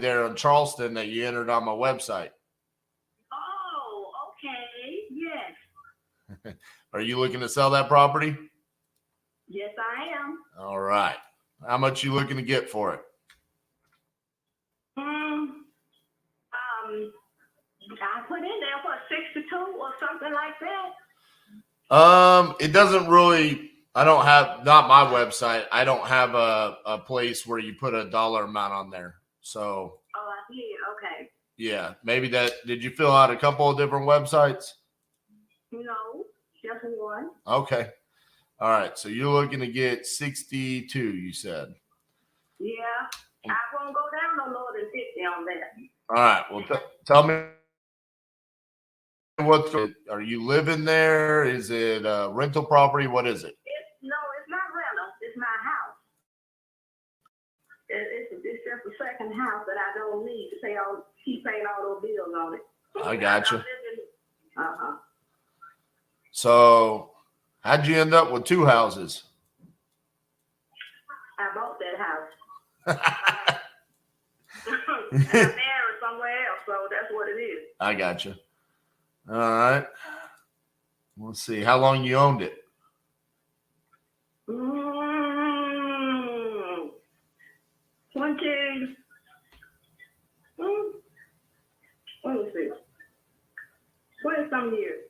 there in Charleston that you entered on my website. Oh, okay. Yes. Are you looking to sell that property? Yes, I am. All right. How much you looking to get for it? I put in there for 62 or something like that. It doesn't really. I don't have, not my website. I don't have a place where you put a dollar amount on there. So. Oh, I see. Okay. Yeah, maybe that. Did you fill out a couple of different websites? No, just one. Okay. All right. So you're looking to get 62, you said. Yeah. I won't go down no lower than 50 on that. All right. Well, tell me are you living there? Is it a rental property? What is it? No, it's not rental. It's my house. It's just a second house that I don't need to keep paying all those bills on it. I got you. Uh-huh. So how'd you end up with two houses? I bought that house. I'm married somewhere else, so that's what it is. I got you. All right. Let's see. How long you owned it? 20. Let me see. 20-some years.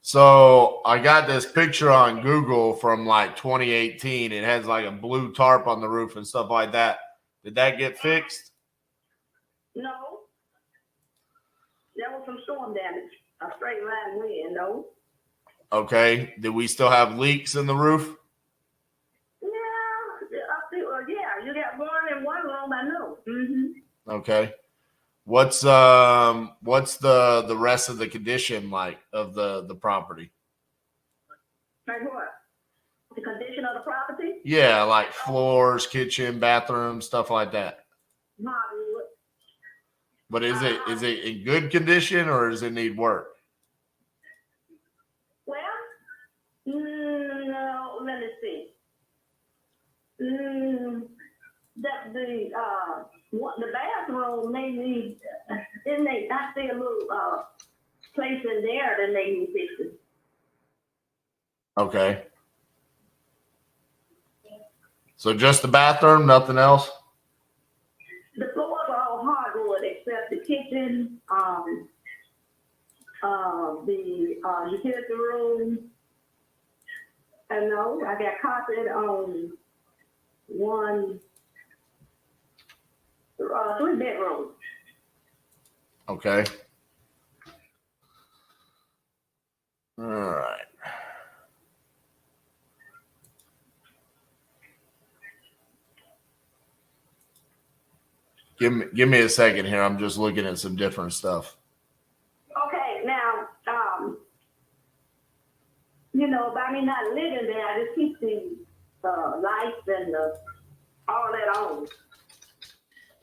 So I got this picture on Google from like 2018. It has like a blue tarp on the roof and stuff like that. Did that get fixed? No. There was some storm damage. A straight line wind, no. Okay. Did we still have leaks in the roof? Yeah, you got one in one room, I know. Mm-hmm. Okay. What's the rest of the condition like of the property? Like what? The condition of the property? Yeah, like floors, kitchen, bathroom, stuff like that. Hardwood. But is it in good condition or does it need work? Well, no, let me see. The bathroom may need. I see a little place in there that they need fixing. Okay. So just the bathroom, nothing else? The floors are all hardwood except the kitchen, the utility room. And no, I got carpet on one, 3 bedrooms. Okay. All right. Give me a second here. I'm just looking at some different stuff. Okay, now, by me not living there, I just keep the lights and all that on.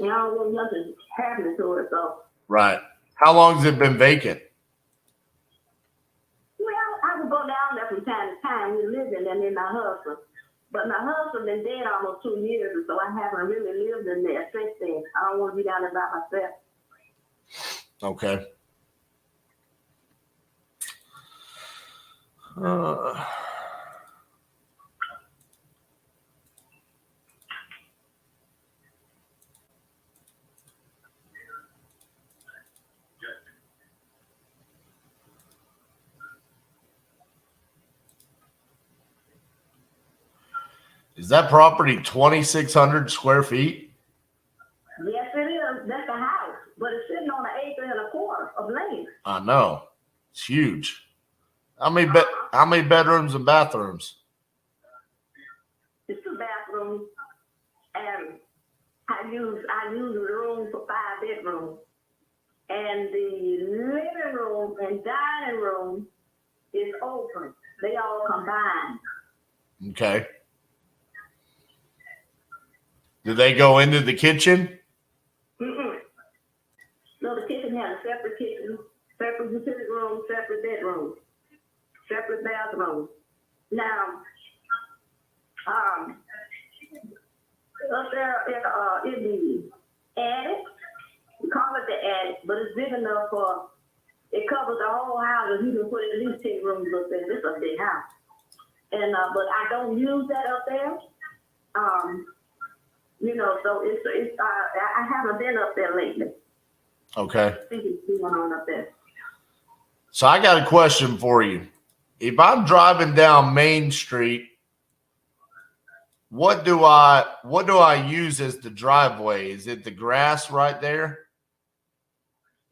I don't want nothing happening to it, so. Right. How long has it been vacant? Well, I would go down there from time to time. We live in there, and then my husband. But my husband been dead almost 2 years, and so I haven't really lived in there since then. I don't want to be down there by myself. Okay. Is that property 2,600 square feet? Yes, it is. That's a house, but it's sitting on 1.25 acres of land. I know. It's huge. How many bedrooms and bathrooms? It's 2 bathrooms, and I use the room for 5 bedrooms. And the living room and dining room is open. They all combined. Okay. Do they go into the kitchen? Mm-mm. No, the kitchen has a separate kitchen, separate utility room, separate bedroom, separate bathroom. Now, up there in the but it's big enough for, it covers the whole house, and you can put at least 10 rooms up there. This is a big house. And, but I don't use that up there. You know, so I haven't been up there lately. Okay. I think it's going on up there. So I got a question for you. If I'm driving down Main Street, what do I use as the driveway? Is it the grass right there?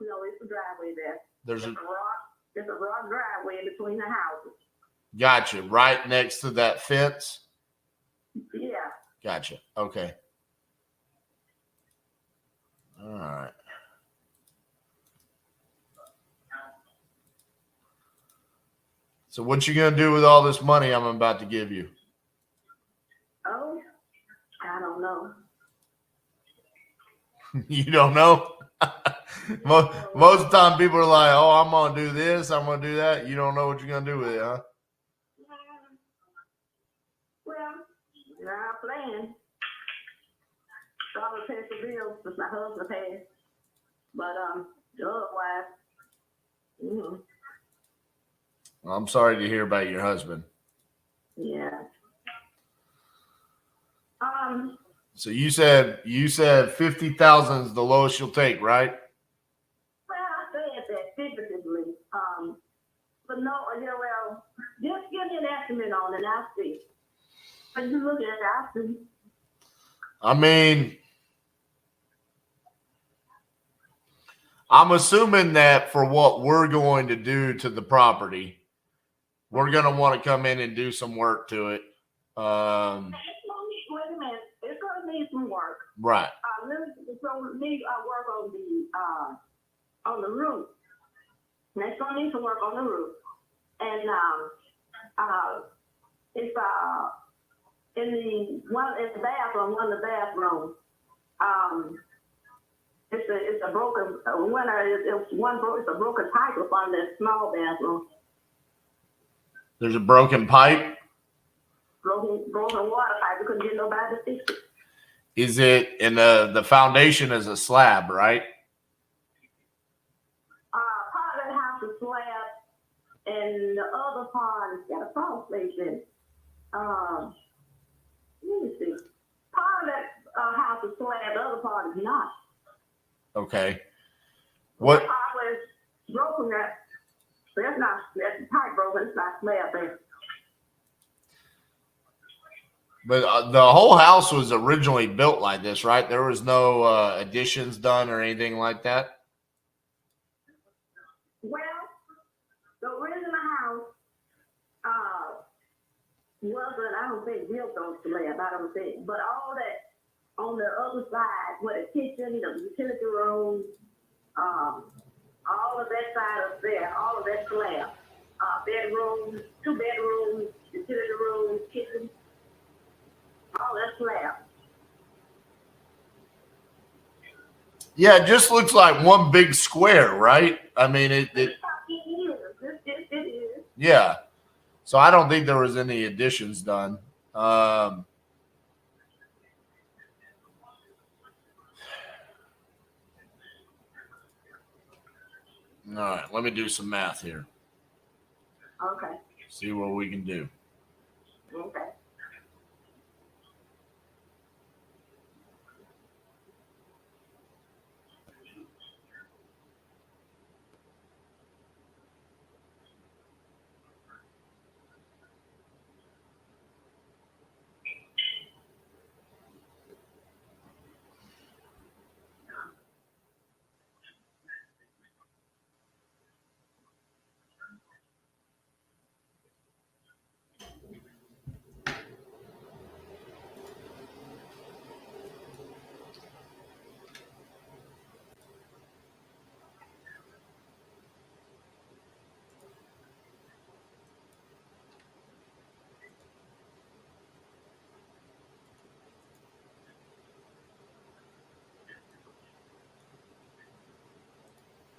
No, it's a driveway there. There's a rock driveway in between the houses. Gotcha. Right next to that fence? Yeah. Gotcha. Okay. All right. So what you gonna do with all this money I'm about to give you? Oh, I don't know. You don't know? most of the time people are like, oh, I'm gonna do this, I'm gonna do that. You don't know what you're gonna do with it, huh? Well, I'm playing. So I'm gonna pay the bills since my husband passed. But otherwise, Well, I'm sorry to hear about your husband. Yeah. So you said 50,000 is the lowest you'll take, right? Well, I said that figuratively. But no, yeah, well, just give me an estimate on it, I'll see. When you look at it, I'll see. I mean, I'm assuming that for what we're going to do to the property, we're going to want to come in and do some work to it. Wait a minute. It's going to need some work. Right. So need work on the roof. It's going to need some work on the roof. And it's in the bathroom, one of the bathrooms. It's a broken it's a broken pipe up on that small bathroom. There's a broken pipe. Broken water pipe. We couldn't get nobody to fix it. Is it in the foundation is a slab, right? Part of that house is slab, and the other part has got a crawl space in it. Let me see. Part of that house is slab, the other part is not. Okay. What? That part was broken. That's the pipe broken. It's not slab there. But the whole house was originally built like this, right? There was no additions done or anything like that? Well, the original house wasn't, I don't think, built on slab, I don't think. But all that on the other side, where the kitchen, the utility room, all of that side up there, all of that slab. Bedrooms, 2 bedrooms, utility room, kitchen. Oh, that's slab. Yeah, it just looks like one big square, right? I mean, it is. Yeah. So I don't think there was any additions done. All right, let me do some math here. Okay. See what we can do. Okay.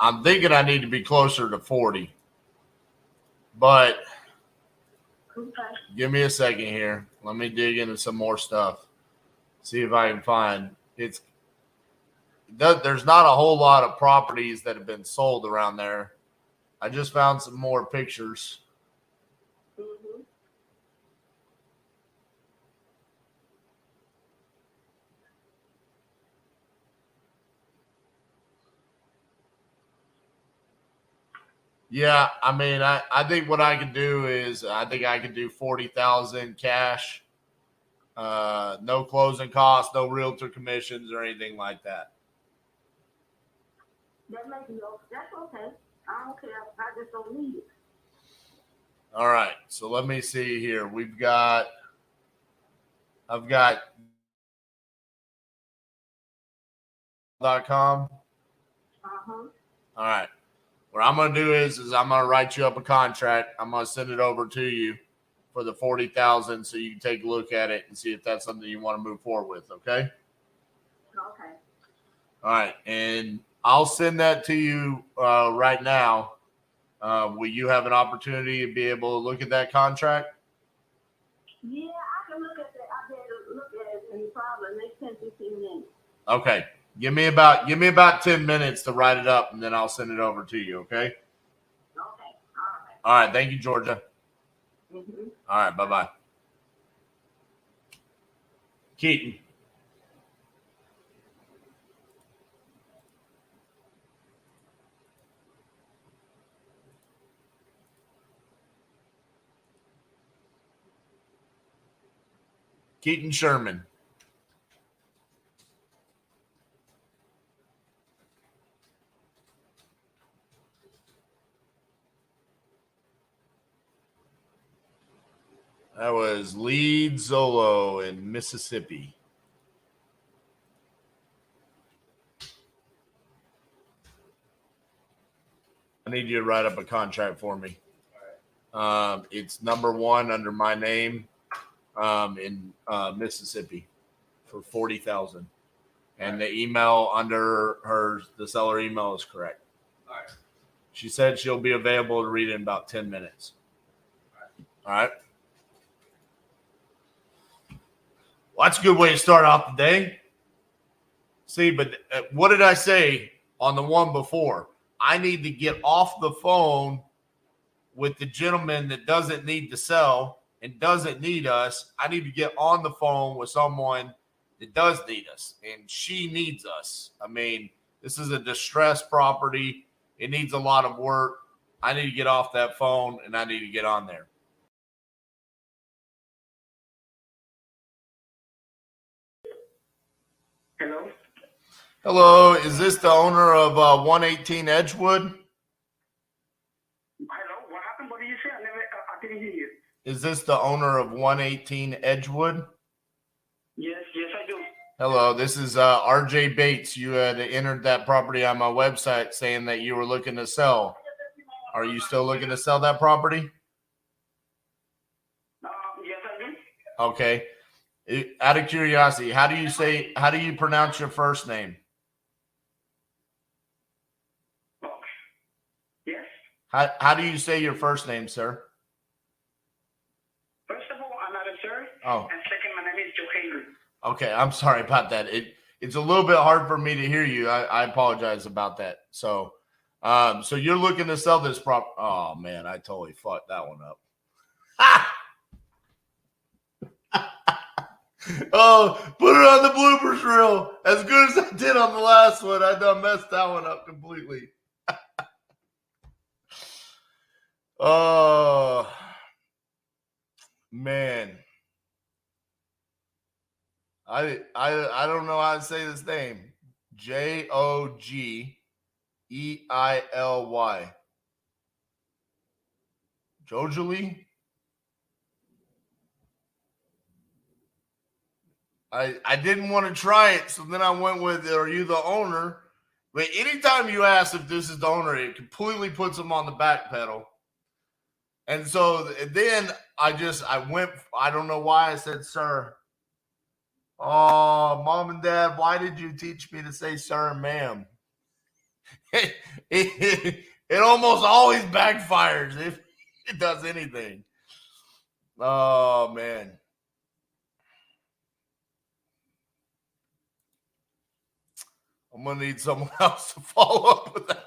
I'm thinking I need to be closer to 40. But give me a second here. Let me dig into some more stuff. See if I can find there's not a whole lot of properties that have been sold around there. I just found some more pictures. Mm-hmm. Yeah, I mean, I think what I could do is I think I could do 40,000 cash, no closing costs, no realtor commissions or anything like that. That's okay. I don't care. I just don't need it. All right, so let me see here. I've got .com. Uh-huh. All right. What I'm going to do is I'm going to write you up a contract. I'm going to send it over to you for the 40,000 so you can take a look at it and see if that's something you want to move forward with, okay? Okay. All right, and I'll send that to you right now. Will you have an opportunity to be able to look at that contract? Yeah, I can look at that. I better look at it in probably next 10, 15 minutes. Okay. Give me about 10 minutes to write it up, and then I'll send it over to you, okay? Okay. All right. All right. Thank you, Georgia. Mm-hmm. All right. Bye-bye. Keaton. Keaton Sherman. That was Lead Zolo in Mississippi. I need you to write up a contract for me. It's number 1 under my name in Mississippi for 40,000, and the email under the seller email is correct. All right. She said she'll be available to read it in about 10 minutes. All right. Well, that's a good way to start off the day. See, but what did I say on the one before? I need to get off the phone with the gentleman that doesn't need to sell and doesn't need us. I need to get on the phone with someone that does need us, and she needs us. I mean, this is a distressed property. It needs a lot of work. I need to get off that phone, and I need to get on there. Hello? Hello, is this the owner of 118 Edgewood? Hello? What happened? What did you say? I didn't hear you. Is this the owner of 118 Edgewood? Yes, I do. Hello, this is RJ Bates. You had entered that property on my website saying that you were looking to sell. Are you still looking to sell that property? Yes, I do. Okay. Out of curiosity, how do you pronounce your first name? Oh. Yes. How do you say your first name, sir? First of all, I'm not a sir. Oh. And second, my name is Joe. Okay, I'm sorry about that. It's a little bit hard for me to hear you. I apologize about that. So you're looking to sell this prop. Oh man, I totally fucked that one up. Oh, put it on the bloopers reel. As good as I did on the last one, I done messed that one up completely. Oh man. I don't know how to say this name. Jogeily. Jogeily? I didn't want to try it, so then I went with, are you the owner? But anytime you ask if this is the owner, it completely puts them on the back pedal. And so then I went, I don't know why I said sir. Oh, mom and dad, why did you teach me to say sir and ma'am? It almost always backfires if it does anything. Oh, man. I'm gonna need someone else to follow up with that.